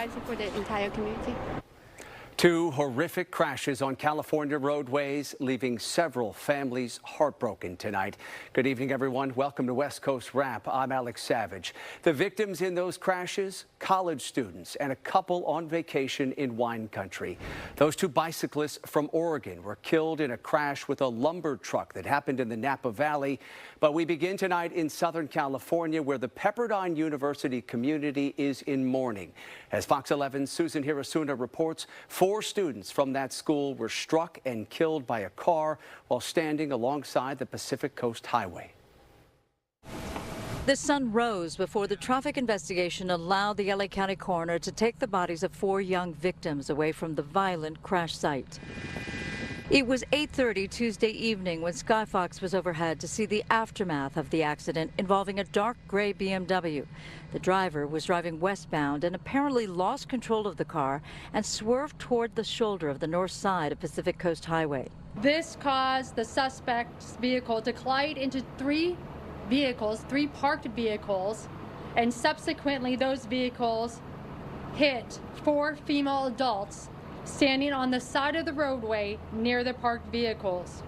tragic for the entire community. Two horrific crashes on California roadways, leaving several families heartbroken tonight. Good evening, everyone. Welcome to West Coast Wrap. I'm Alex Savage. The victims in those crashes, college students and a couple on vacation in wine country. Those two bicyclists from Oregon were killed in a crash with a lumber truck that happened in the Napa Valley. But we begin tonight in Southern California, where the Pepperdine University community is in mourning. As Fox 11's Susan Hirasuna reports, 4 students from that school were struck and killed by a car while standing alongside the Pacific Coast Highway. The sun rose before the traffic investigation allowed the LA County coroner to take the bodies of 4 young victims away from the violent crash site. It was 8:30 Tuesday evening when Skyfox was overhead to see the aftermath of the accident involving a dark gray BMW. The driver was driving westbound and apparently lost control of the car and swerved toward the shoulder of the north side of Pacific Coast Highway. This caused the suspect's vehicle to collide into 3 parked vehicles, and subsequently those vehicles hit 4 female adults standing on the side of the roadway near the parked vehicles.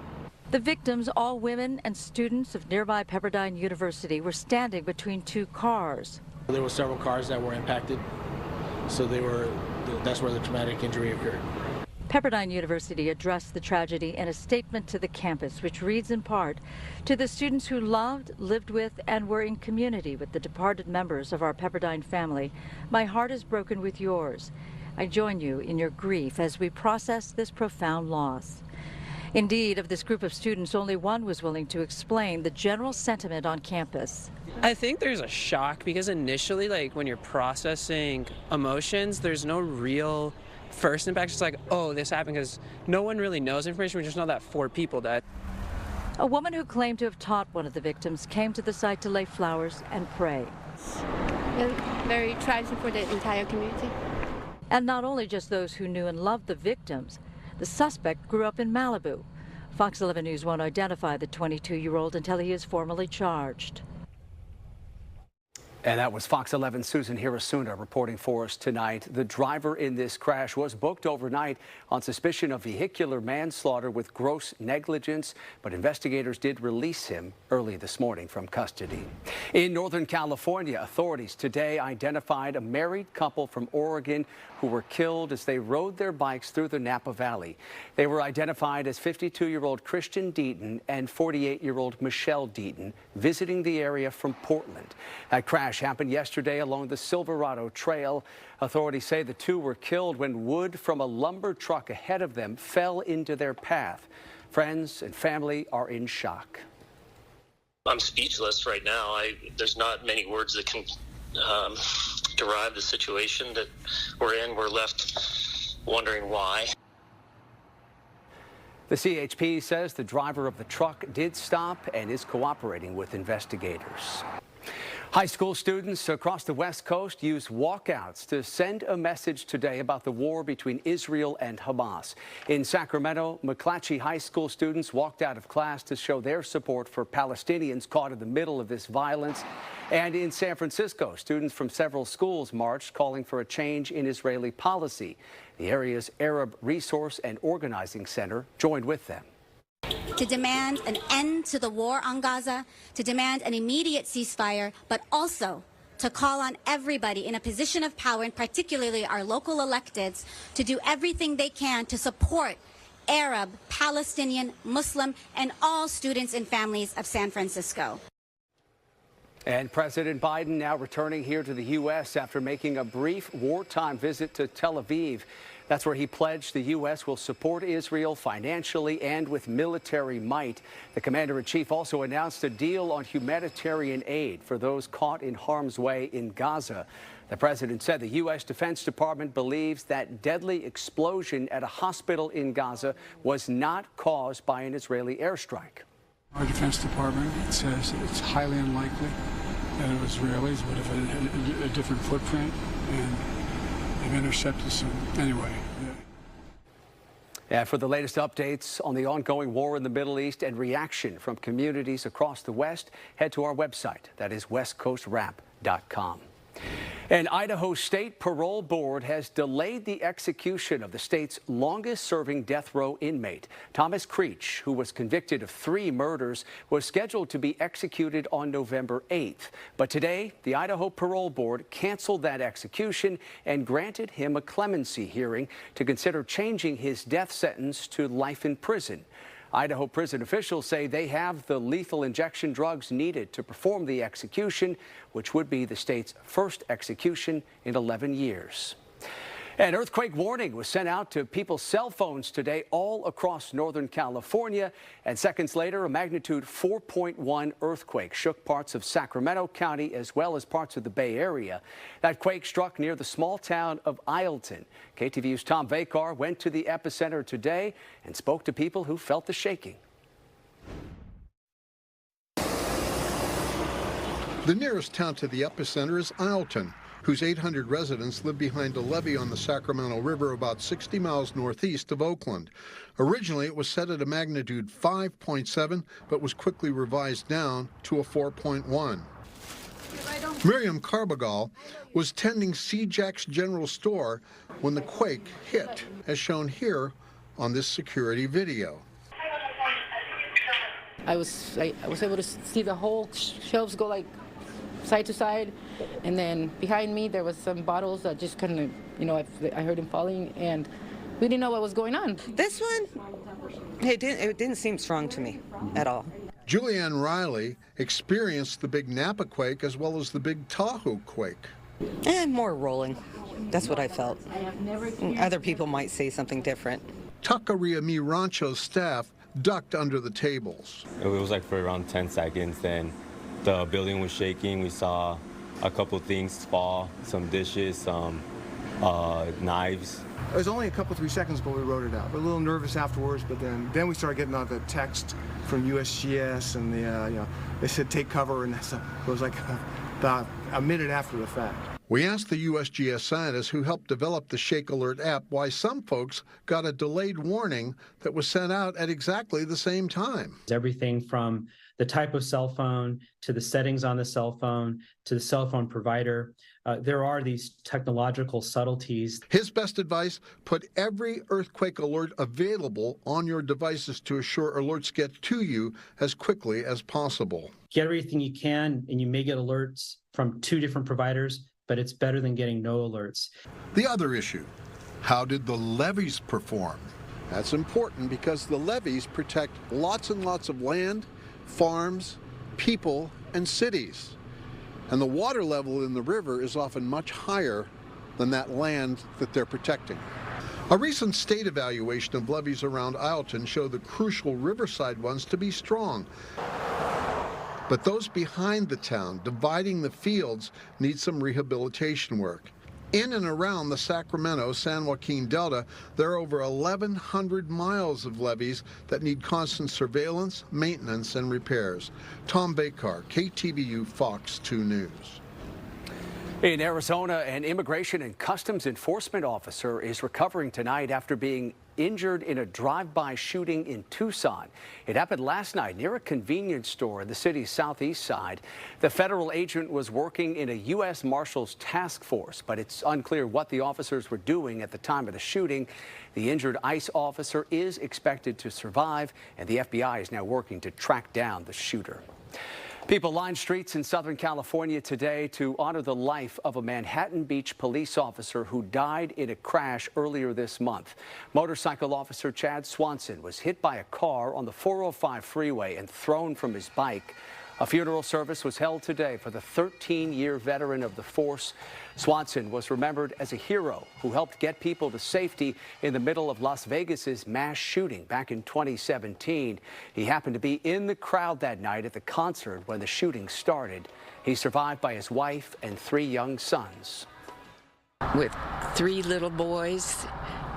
The victims, all women and students of nearby Pepperdine University, were standing between 2 cars. There were several cars that were impacted, so that's where the traumatic injury occurred. Pepperdine University addressed the tragedy in a statement to the campus, which reads in part, "To the students who loved, lived with, and were in community with the departed members of our Pepperdine family, my heart is broken with yours. I join you in your grief as we process this profound loss." Indeed, of this group of students, only one was willing to explain the general sentiment on campus. I think there's a shock because initially, when you're processing emotions, there's no real first impact. It's like, oh, this happened, because no one really knows information. We just know that 4 people died. A woman who claimed to have taught one of the victims came to the site to lay flowers and pray. Very tragic for the entire community. And not only just those who knew and loved the victims, the suspect grew up in Malibu. Fox 11 News won't identify the 22-year-old until he is formally charged. And that was Fox 11's Susan Hirasuna reporting for us tonight. The driver in this crash was booked overnight on suspicion of vehicular manslaughter with gross negligence, but investigators did release him early this morning from custody. In Northern California, authorities today identified a married couple from Oregon who were killed as they rode their bikes through the Napa Valley. They were identified as 52-year-old Christian Deaton and 48-year-old Michelle Deaton, visiting the area from Portland. That crash happened yesterday along the Silverado Trail. Authorities say the two were killed when wood from a lumber truck ahead of them fell into their path. Friends and family are in shock. I'm speechless right now. There's not many words that can derive the situation that we're in. We're left wondering why. The CHP says the driver of the truck did stop and is cooperating with investigators. High school students across the West Coast used walkouts to send a message today about the war between Israel and Hamas. In Sacramento, McClatchy High School students walked out of class to show their support for Palestinians caught in the middle of this violence. And in San Francisco, students from several schools marched, calling for a change in Israeli policy. The area's Arab Resource and Organizing Center joined with them. To demand an end to the war on Gaza, to demand an immediate ceasefire, but also to call on everybody in a position of power, and particularly our local electeds, to do everything they can to support Arab, Palestinian, Muslim, and all students and families of San Francisco. And President Biden now returning here to the U.S. after making a brief wartime visit to Tel Aviv. That's where he pledged the U.S. will support Israel financially and with military might. The commander-in-chief also announced a deal on humanitarian aid for those caught in harm's way in Gaza. The president said the U.S. Defense Department believes that deadly explosion at a hospital in Gaza was not caused by an Israeli airstrike. Our Defense Department says it's highly unlikely that it was Israelis, but if a different footprint, and they've intercepted some. Anyway. And for the latest updates on the ongoing war in the Middle East and reaction from communities across the West, head to our website. That is westcoastwrap.com. An Idaho State Parole Board has delayed the execution of the state's longest-serving death row inmate. Thomas Creech, who was convicted of 3 murders, was scheduled to be executed on November 8th. But today, the Idaho Parole Board canceled that execution and granted him a clemency hearing to consider changing his death sentence to life in prison. Idaho prison officials say they have the lethal injection drugs needed to perform the execution, which would be the state's first execution in 11 years. An earthquake warning was sent out to people's cell phones today all across Northern California. And seconds later, a magnitude 4.1 earthquake shook parts of Sacramento County as well as parts of the Bay Area. That quake struck near the small town of Ileton. KTVU's Tom Vakar went to the epicenter today and spoke to people who felt the shaking. The nearest town to the epicenter is Ileton, whose 800 residents live behind a levee on the Sacramento River about 60 miles northeast of Oakland. Originally, it was set at a magnitude 5.7, but was quickly revised down to a 4.1. Miriam Carbagall was tending C-Jack's General Store when the quake hit, as shown here on this security video. I was able to see the whole shelves go like side to side, and then behind me there was some bottles that just kind of, I heard him falling, and we didn't know what was going on. This one, it didn't seem strong to me at all. Julianne Riley experienced the big Napa quake as well as the big Tahoe quake. More rolling. That's what I felt. Other people might say something different. Taqueria Rancho's staff ducked under the tables. It was like for around 10 seconds, then the building was shaking. We saw a couple things fall, some dishes, some knives. It was only a couple, 3 seconds, but we wrote it out. We're a little nervous afterwards, but then we started getting all the text from USGS, and they said take cover, and it was like about a minute after the fact. We asked the USGS scientists who helped develop the Shake Alert app why some folks got a delayed warning that was sent out at exactly the same time. Everything from the type of cell phone to the settings on the cell phone to the cell phone provider. There are these technological subtleties. His best advice, put every earthquake alert available on your devices to assure alerts get to you as quickly as possible. Get everything you can, and you may get alerts from 2 different providers, but it's better than getting no alerts. The other issue, how did the levees perform? That's important because the levees protect lots and lots of land, farms, people, and cities. And the water level in the river is often much higher than that land that they're protecting. A recent state evaluation of levees around Ileton showed the crucial riverside ones to be strong. But those behind the town, dividing the fields, need some rehabilitation work. In and around the Sacramento-San Joaquin Delta, there are over 1,100 miles of levees that need constant surveillance, maintenance, and repairs. Tom Vakar, KTVU Fox 2 News. In Arizona, an immigration and customs enforcement officer is recovering tonight after being injured in a drive-by shooting in Tucson. It happened last night near a convenience store in the city's southeast side. The federal agent was working in a U.S. Marshals task force, but it's unclear what the officers were doing at the time of the shooting. The injured ICE officer is expected to survive, and the FBI is now working to track down the shooter. People lined streets in Southern California today to honor the life of a Manhattan Beach police officer who died in a crash earlier this month. Motorcycle officer Chad Swanson was hit by a car on the 405 freeway and thrown from his bike. A funeral service was held today for the 13-year veteran of the force. Swanson was remembered as a hero who helped get people to safety in the middle of Las Vegas's mass shooting back in 2017. He happened to be in the crowd that night at the concert when the shooting started. He's survived by his wife and 3 young sons. With 3 little boys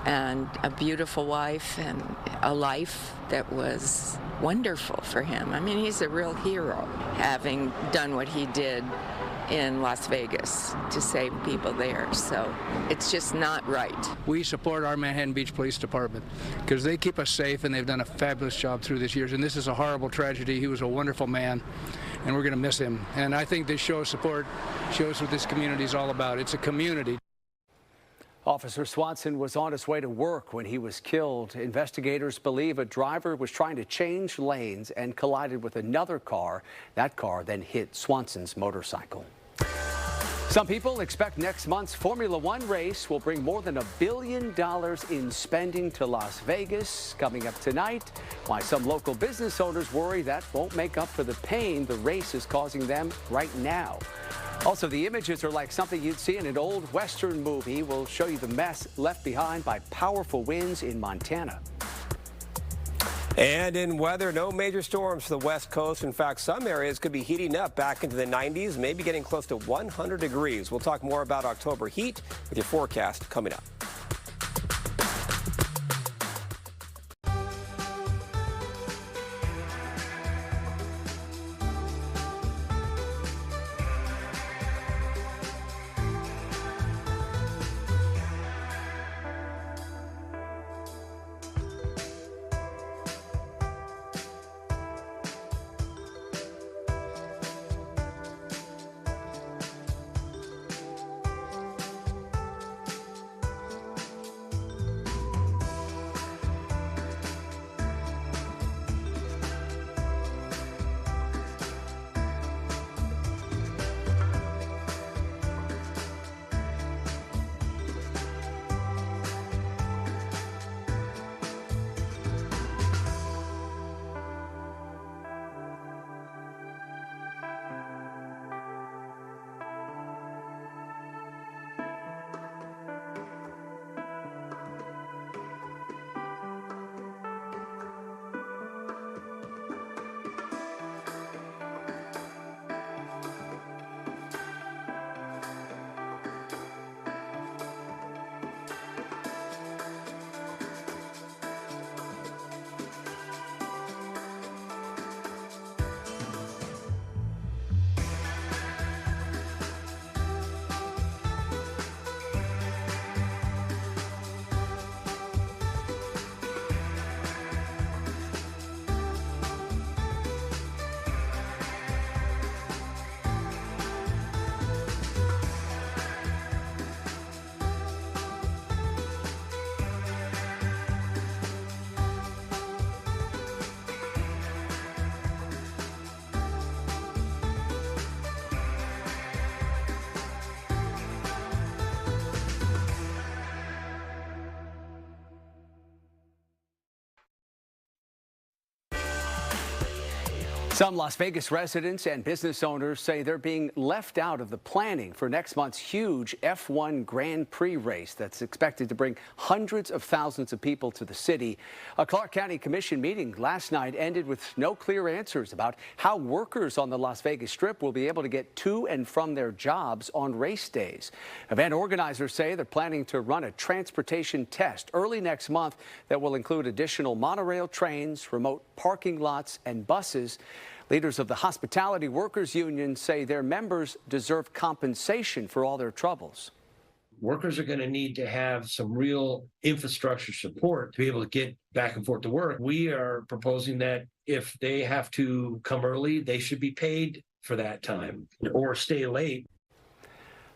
and a beautiful wife and a life that was wonderful for him. I mean, he's a real hero, having done what he did in Las Vegas to save people there. So it's just not right. We support our Manhattan Beach Police Department because they keep us safe, and they've done a fabulous job through these years. And this is a horrible tragedy. He was a wonderful man, and we're going to miss him. And I think this show of support shows what this community is all about. It's a community. Officer Swanson was on his way to work when he was killed. Investigators believe a driver was trying to change lanes and collided with another car. That car then hit Swanson's motorcycle. Some people expect next month's Formula One race will bring more than $1 billion in spending to Las Vegas. Coming up tonight, why some local business owners worry that won't make up for the pain the race is causing them right now. Also, the images are like something you'd see in an old Western movie. We'll show you the mess left behind by powerful winds in Montana. And in weather, no major storms for the West Coast. In fact, some areas could be heating up back into the 90s, maybe getting close to 100 degrees. We'll talk more about October heat with your forecast coming up. Some Las Vegas residents and business owners say they're being left out of the planning for next month's huge F1 Grand Prix race that's expected to bring hundreds of thousands of people to the city. A Clark County Commission meeting last night ended with no clear answers about how workers on the Las Vegas Strip will be able to get to and from their jobs on race days. Event organizers say they're planning to run a transportation test early next month that will include additional monorail trains, remote parking lots, and buses. Leaders of the Hospitality Workers Union say their members deserve compensation for all their troubles. Workers are going to need to have some real infrastructure support to be able to get back and forth to work. We are proposing that if they have to come early, they should be paid for that time or stay late.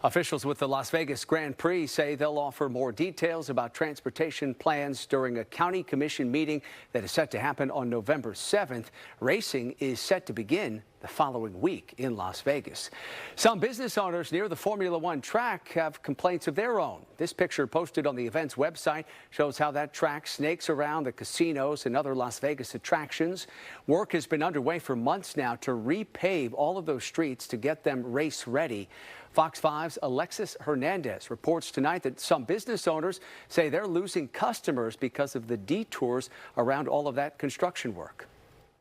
Officials with the Las Vegas Grand Prix say they'll offer more details about transportation plans during a county commission meeting that is set to happen on November 7th. Racing is set to begin the following week in Las Vegas. Some business owners near the Formula One track have complaints of their own. This picture posted on the event's website shows how that track snakes around the casinos and other Las Vegas attractions. Work has been underway for months now to repave all of those streets to get them race ready. Fox 5's Alexis Hernandez reports tonight that some business owners say they're losing customers because of the detours around all of that construction work.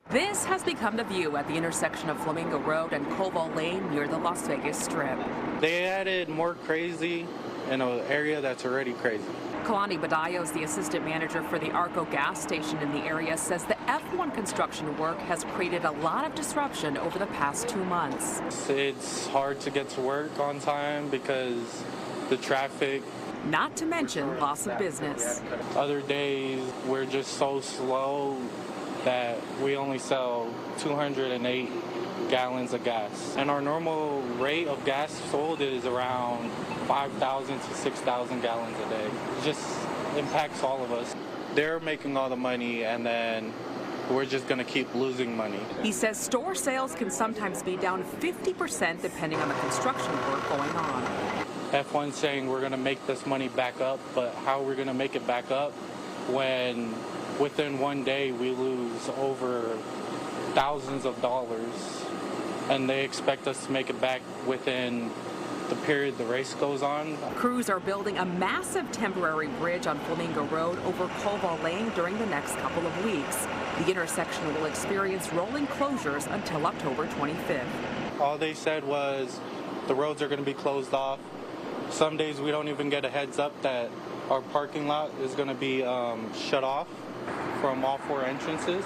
This has become the view at the intersection of Flamingo Road and Koval Lane near the Las Vegas Strip. They added more crazy in an area that's already crazy. Kalani Badayo, the assistant manager for the Arco gas station in the area, says the F1 construction work has created a lot of disruption over the past 2 months. It's hard to get to work on time because the traffic. Not to mention loss of business. Other days we're just so slow that we only sell 208 gallons of gas. And our normal rate of gas sold is around 5,000 to 6,000 gallons a day. It just impacts all of us. They're making all the money, and then we're just going to keep losing money. He says store sales can sometimes be down 50% depending on the construction work going on. F1's saying we're going to make this money back up, but how we're going to make it back up when within one day we lose over thousands of dollars, and they expect us to make it back within the period the race goes on. Crews are building a massive temporary bridge on Flamingo Road over Koval Lane during the next couple of weeks. The intersection will experience rolling closures until October 25th. All they said was the roads are going to be closed off. Some days we don't even get a heads up that our parking lot is going to be shut off from all 4 entrances.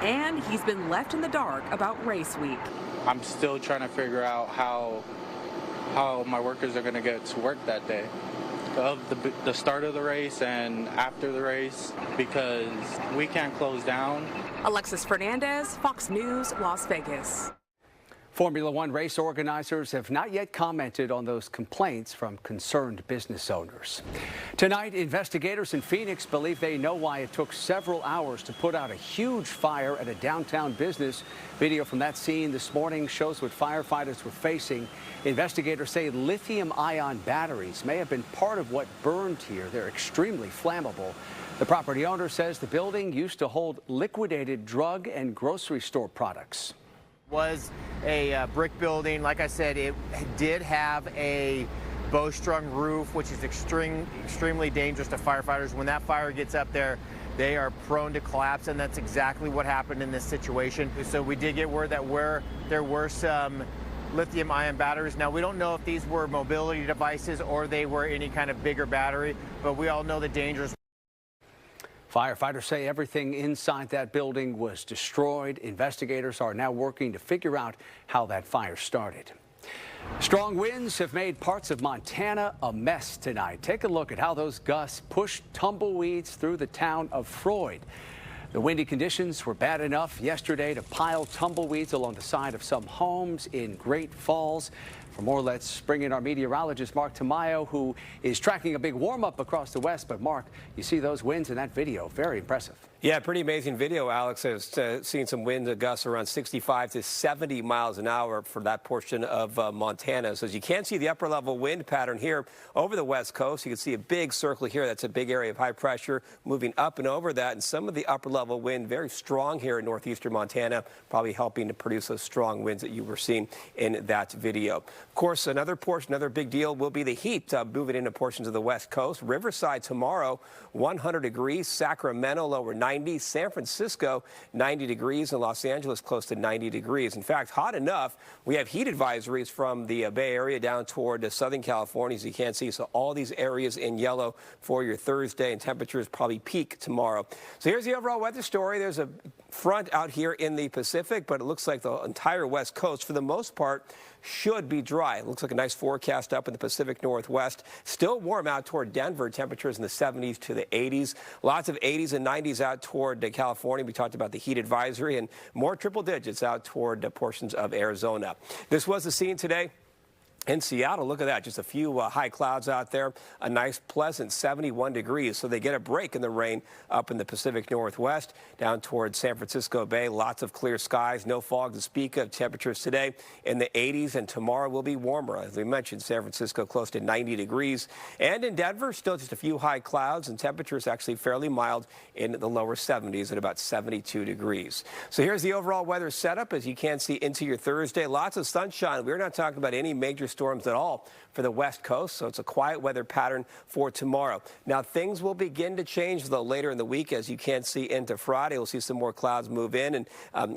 And he's been left in the dark about race week. I'm still trying to figure out how my workers are going to get to work that day, of the start of the race and after the race, because we can't close down. Alexis Fernandez, Fox News, Las Vegas. Formula One race organizers have not yet commented on those complaints from concerned business owners. Tonight, investigators in Phoenix believe they know why it took several hours to put out a huge fire at a downtown business. Video from that scene this morning shows what firefighters were facing. Investigators say lithium-ion batteries may have been part of what burned here. They're extremely flammable. The property owner says the building used to hold liquidated drug and grocery store products. Was a brick building. Like I said, it did have a bowstrung roof, which is extremely dangerous to firefighters. When that fire gets up there, they are prone to collapse, and that's exactly what happened in this situation. So we did get word that there were some lithium-ion batteries. Now, we don't know if these were mobility devices or they were any kind of bigger battery, but we all know the dangers. Firefighters say everything inside that building was destroyed. Investigators are now working to figure out how that fire started. Strong winds have made parts of Montana a mess tonight. Take a look at how those gusts pushed tumbleweeds through the town of Freud. The windy conditions were bad enough yesterday to pile tumbleweeds along the side of some homes in Great Falls. For more, let's bring in our meteorologist, Mark Tamayo, who is tracking a big warm-up across the west. But, Mark, you see those winds in that video. Very impressive. Yeah, pretty amazing video, Alex. I've seen some wind gusts around 65 to 70 miles an hour for that portion of Montana. So as you can see the upper level wind pattern here over the west coast, you can see a big circle here. That's a big area of high pressure moving up and over that. And some of the upper level wind very strong here in northeastern Montana, probably helping to produce those strong winds that you were seeing in that video. Of course, another big deal will be the heat moving into portions of the west coast. Riverside tomorrow, 100 degrees. Sacramento, lower 90. San Francisco, 90 degrees. And Los Angeles, close to 90 degrees. In fact, hot enough, we have heat advisories from the Bay Area down toward Southern California, as you can see. So all these areas in yellow for your Thursday, and temperatures probably peak tomorrow. So here's the overall weather story. There's a front out here in the Pacific, but it looks like the entire west coast, for the most part, should be dry. It looks like a nice forecast up in the Pacific Northwest. Still warm out toward Denver. Temperatures in the 70s to the 80s. Lots of 80s and 90s out toward California. We talked about the heat advisory, and more triple digits out toward portions of Arizona. This was the scene today in Seattle. Look at that. Just a few high clouds out there. A nice, pleasant 71 degrees. So they get a break in the rain up in the Pacific Northwest. Down towards San Francisco Bay, lots of clear skies. No fog to speak of. Temperatures today in the 80s, and tomorrow will be warmer. As we mentioned, San Francisco close to 90 degrees. And in Denver, still just a few high clouds, and temperatures actually fairly mild in the lower 70s at about 72 degrees. So here's the overall weather setup, as you can see into your Thursday. Lots of sunshine. We're not talking about any major storms at all for the west coast, so it's a quiet weather pattern for tomorrow. Now, things will begin to change, though, later in the week. As you can see into Friday, we'll see some more clouds move in, and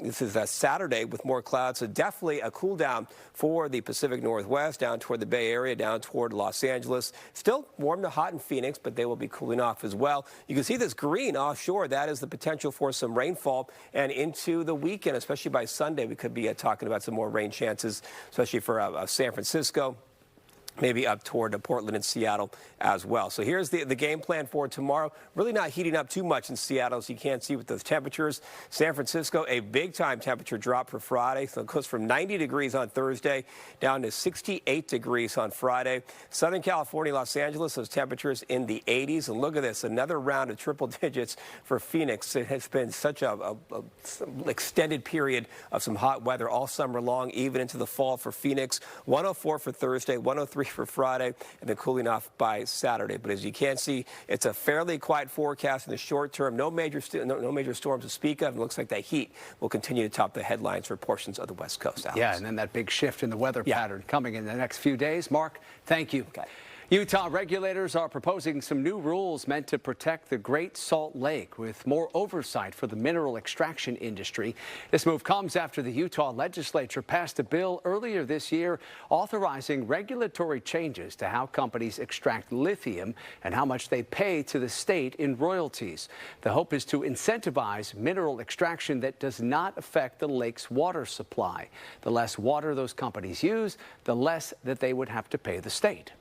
this is a Saturday with more clouds, so definitely a cool down for the Pacific Northwest, down toward the Bay Area, down toward Los Angeles. Still warm to hot in Phoenix, but they will be cooling off as well. You can see this green offshore. That is the potential for some rainfall, and into the weekend, especially by Sunday, we could be talking about some more rain chances, especially for San Francisco. maybe up toward Portland and Seattle as well. So here's the game plan for tomorrow. Really not heating up too much in Seattle, as you can't see with the temperatures. San Francisco, a big-time temperature drop for Friday. So it goes from 90 degrees on Thursday down to 68 degrees on Friday. Southern California, Los Angeles, those temperatures in the 80s. And look at this, another round of triple digits for Phoenix. It has been such a extended period of some hot weather all summer long, even into the fall for Phoenix. 104 for Thursday, 103 for Friday, and then cooling off by Saturday. But as you can see, it's a fairly quiet forecast in the short term. No major storms to speak of. It looks like that heat will continue to top the headlines for portions of the West Coast, Alex. Yeah, and then that big shift in the weather pattern coming in the next few days. Mark, thank you. Okay. Utah regulators are proposing some new rules meant to protect the Great Salt Lake with more oversight for the mineral extraction industry. This move comes after the Utah legislature passed a bill earlier this year authorizing regulatory changes to how companies extract lithium and how much they pay to the state in royalties. The hope is to incentivize mineral extraction that does not affect the lake's water supply. The less water those companies use, the less that they would have to pay the state.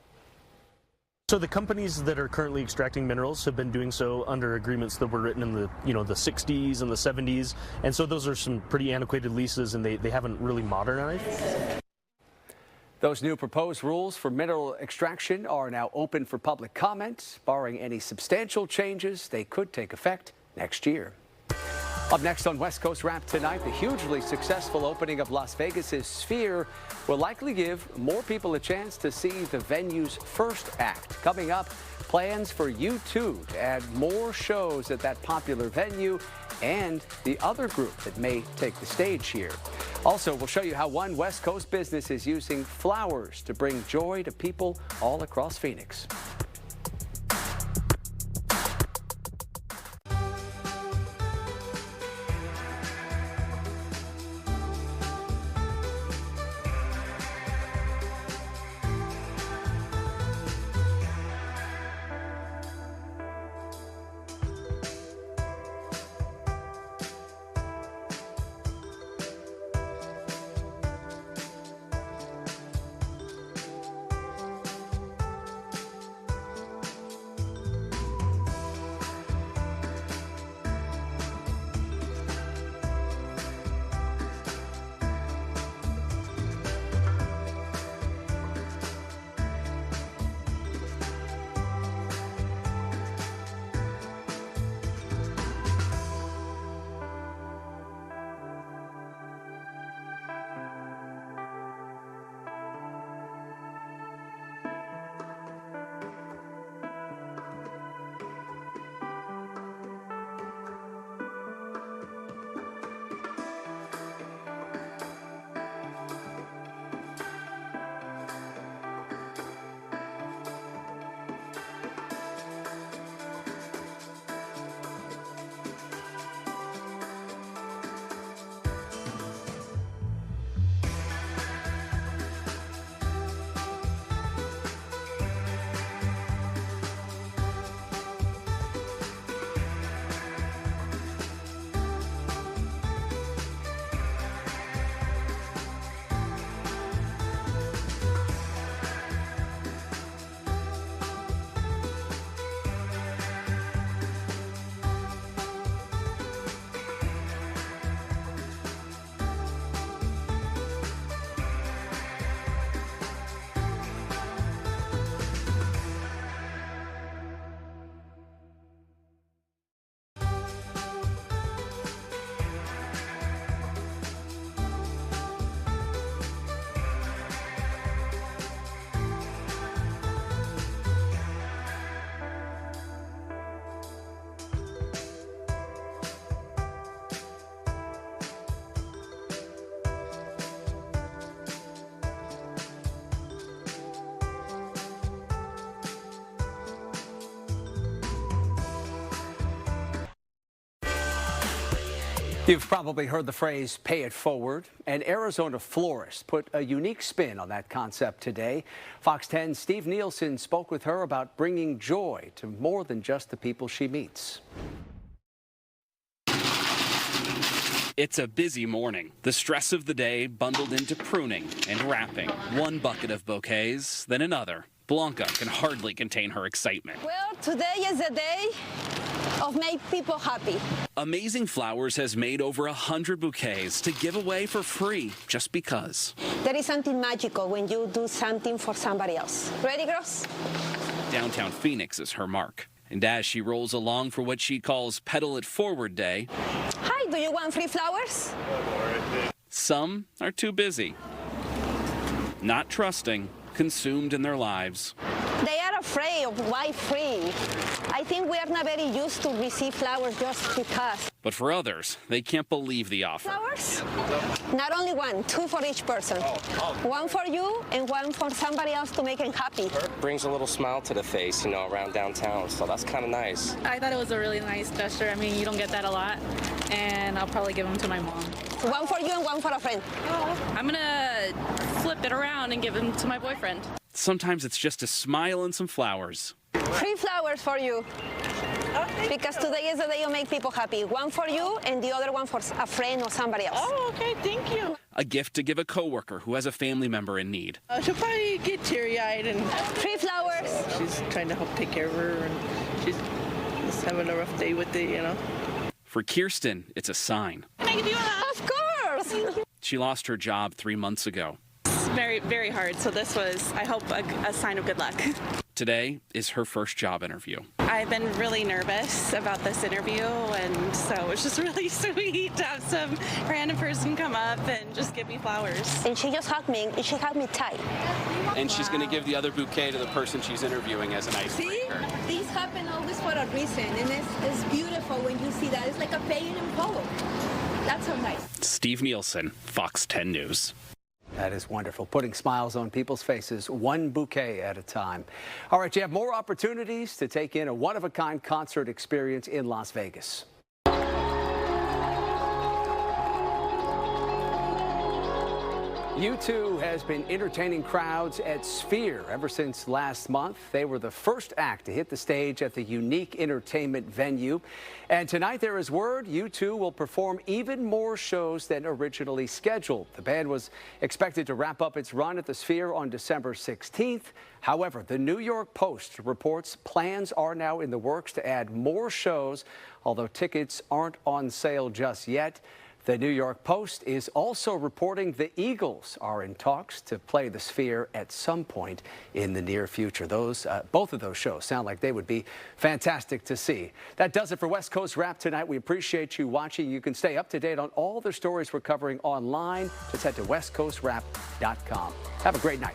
So the companies that are currently extracting minerals have been doing so under agreements that were written in the the 60s and the 70s, and so those are some pretty antiquated leases, and they haven't really modernized. Those new proposed rules for mineral extraction are now open for public comment. Barring any substantial changes, they could take effect next year. Up next on West Coast Wrap tonight, the hugely successful opening of Las Vegas's Sphere will likely give more people a chance to see the venue's first act. Coming up, plans for U2 to add more shows at that popular venue and the other group that may take the stage here. Also, we'll show you how one West Coast business is using flowers to bring joy to people all across Phoenix. You've probably heard the phrase, pay it forward. An Arizona florist put a unique spin on that concept today. Fox 10's Steve Nielsen spoke with her about bringing joy to more than just the people she meets. It's a busy morning. The stress of the day bundled into pruning and wrapping. One bucket of bouquets, then another. Blanca can hardly contain her excitement. Well, today is the day of make people happy. Amazing Flowers has made over 100 bouquets to give away for free just because. There is something magical when you do something for somebody else. Ready, girls? Downtown Phoenix is her mark. And as she rolls along for what she calls Pedal It Forward Day, Hi, do you want free flowers? some are too busy. Not trusting, consumed in their lives. They are afraid of why free. I think we are not very used to receive flowers just because. But for others, they can't believe the offer. Flowers? Not only one, two for each person. One for you and one for somebody else to make them happy. Brings a little smile to the face, around downtown, so that's kind of nice. I thought it was a really nice gesture. I mean, you don't get that a lot, and I'll probably give them to my mom. One for you and one for a friend. I'm gonna flip it around and give them to my boyfriend. Sometimes it's just a smile and some flowers. Free flowers for you. Because today is the day you make people happy. One for you and the other one for a friend or somebody else. Oh, okay, thank you. A gift to give a coworker who has a family member in need. She'll probably get teary-eyed and... Free flowers. She's trying to help take care of her, and she's just having a rough day with it, For Kirsten, it's a sign. Can I give you a... Of course! She lost her job 3 months ago. It's very, very hard, so this was, I hope, a sign of good luck. Today is her first job interview. I've been really nervous about this interview, and so it's just really sweet to have some random person come up and just give me flowers. And she just hugged me, and she hugged me tight. And she's going to give the other bouquet to the person she's interviewing as an icebreaker. See? These happen always for a reason, and it's beautiful when you see that. It's like a paying in forward. That's so nice. Steve Nielsen, Fox 10 News. That is wonderful, putting smiles on people's faces, one bouquet at a time. All right, you have more opportunities to take in a one-of-a-kind concert experience in Las Vegas. U2 has been entertaining crowds at Sphere ever since last month. They were the first act to hit the stage at the unique entertainment venue. And tonight there is word U2 will perform even more shows than originally scheduled. The band was expected to wrap up its run at the Sphere on December 16th. However, the New York Post reports plans are now in the works to add more shows, although tickets aren't on sale just yet. The New York Post is also reporting the Eagles are in talks to play the Sphere at some point in the near future. Both of those shows sound like they would be fantastic to see. That does it for West Coast Wrap tonight. We appreciate you watching. You can stay up to date on all the stories we're covering online. Just head to westcoastwrap.com. Have a great night.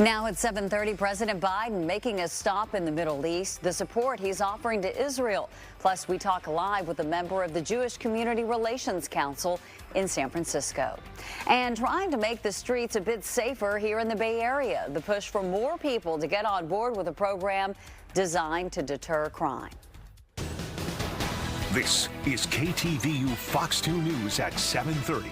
Now at 7:30, President Biden making a stop in the Middle East, the support he's offering to Israel. Plus, we talk live with a member of the Jewish Community Relations Council in San Francisco. And trying to make the streets a bit safer here in the Bay Area, the push for more people to get on board with a program designed to deter crime. This is KTVU Fox 2 News at 7:30.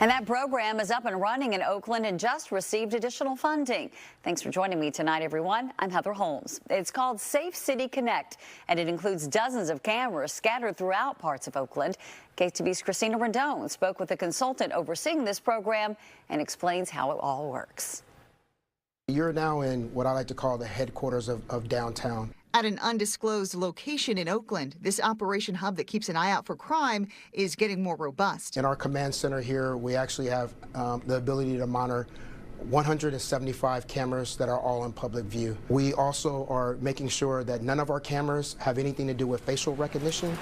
And that program is up and running in Oakland and just received additional funding. Thanks for joining me tonight, everyone. I'm Heather Holmes. It's called Safe City Connect, and it includes dozens of cameras scattered throughout parts of Oakland. KTV's Christina Rendon spoke with a consultant overseeing this program and explains how it all works. You're now in what I like to call the headquarters of downtown. At an undisclosed location in Oakland, this operation hub that keeps an eye out for crime is getting more robust. In our command center here, we actually have the ability to monitor 175 cameras that are all in public view. We also are making sure that none of our cameras have anything to do with facial recognition.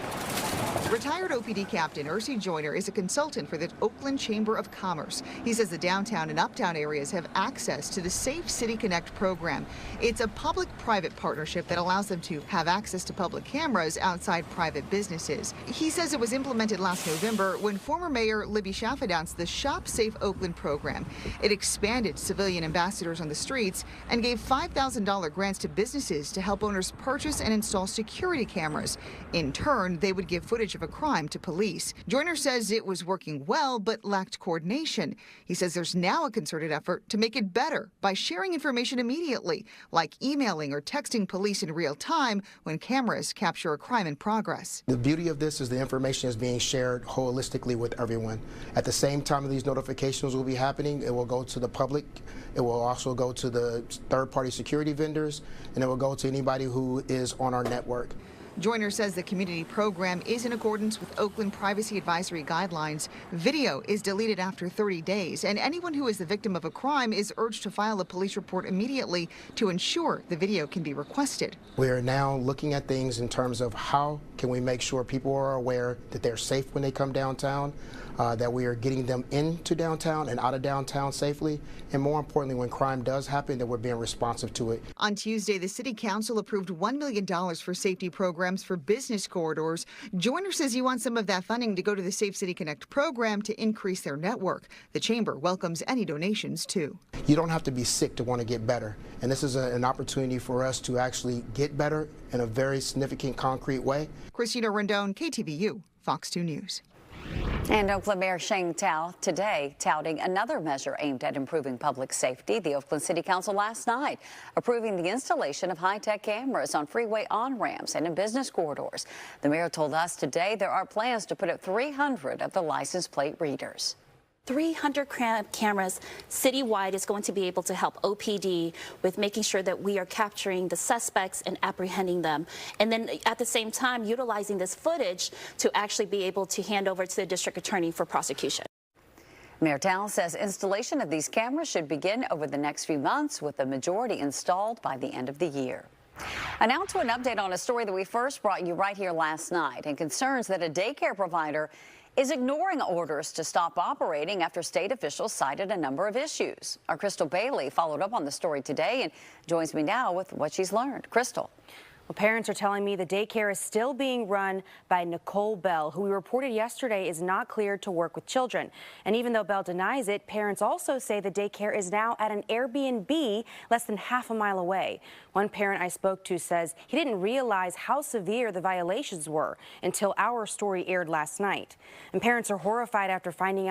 Retired OPD Captain Ursi Joyner is a consultant for the Oakland Chamber of Commerce. He says the downtown and uptown areas have access to the Safe City Connect program. It's a public-private partnership that allows them to have access to public cameras outside private businesses. He says it was implemented last November when former Mayor Libby Schaaf announced the Shop Safe Oakland program. It expanded civilian ambassadors on the streets and gave $5,000 grants to businesses to help owners purchase and install security cameras. In turn, they would give footage of a crime to police. Joyner says it was working well but lacked coordination. He says there's now a concerted effort to make it better by sharing information immediately, like emailing or texting police in real time when cameras capture a crime in progress. The beauty of this is the information is being shared holistically with everyone. At the same time these notifications will be happening, it will go to the public, it will also go to the third-party security vendors, and it will go to anybody who is on our network. Joyner says the community program is in accordance with Oakland Privacy Advisory Guidelines. Video is deleted after 30 days, and anyone who is the victim of a crime is urged to file a police report immediately to ensure the video can be requested. We are now looking at things in terms of how can we make sure people are aware that they're safe when they come downtown, that we are getting them into downtown and out of downtown safely, and more importantly, when crime does happen, that we're being responsive to it. On Tuesday, the City Council approved $1 million for safety programs for business corridors. Joyner says he wants some of that funding to go to the Safe City Connect program to increase their network. The Chamber welcomes any donations, too. You don't have to be sick to want to get better, and this is an opportunity for us to actually get better in a very significant, concrete way. Christina Rendon, KTVU, Fox 2 News. And Oakland Mayor Sheng Thao today touting another measure aimed at improving public safety. The Oakland City Council last night approving the installation of high-tech cameras on freeway on-ramps and in business corridors. The mayor told us today there are plans to put up 300 of the license plate readers. 300 cameras citywide is going to be able to help OPD with making sure that we are capturing the suspects and apprehending them. And then at the same time, utilizing this footage to actually be able to hand over to the district attorney for prosecution. Mayor Thao says installation of these cameras should begin over the next few months, with the majority installed by the end of the year. And now to an update on a story that we first brought you right here last night, and concerns that a daycare provider is ignoring orders to stop operating after state officials cited a number of issues. Our Crystal Bailey followed up on the story today and joins me now with what she's learned. Crystal. Well, parents are telling me the daycare is still being run by Nicole Bell, who we reported yesterday is not cleared to work with children. And even though Bell denies it, parents also say the daycare is now at an Airbnb less than half a mile away. One parent I spoke to says he didn't realize how severe the violations were until our story aired last night. And parents are horrified after finding out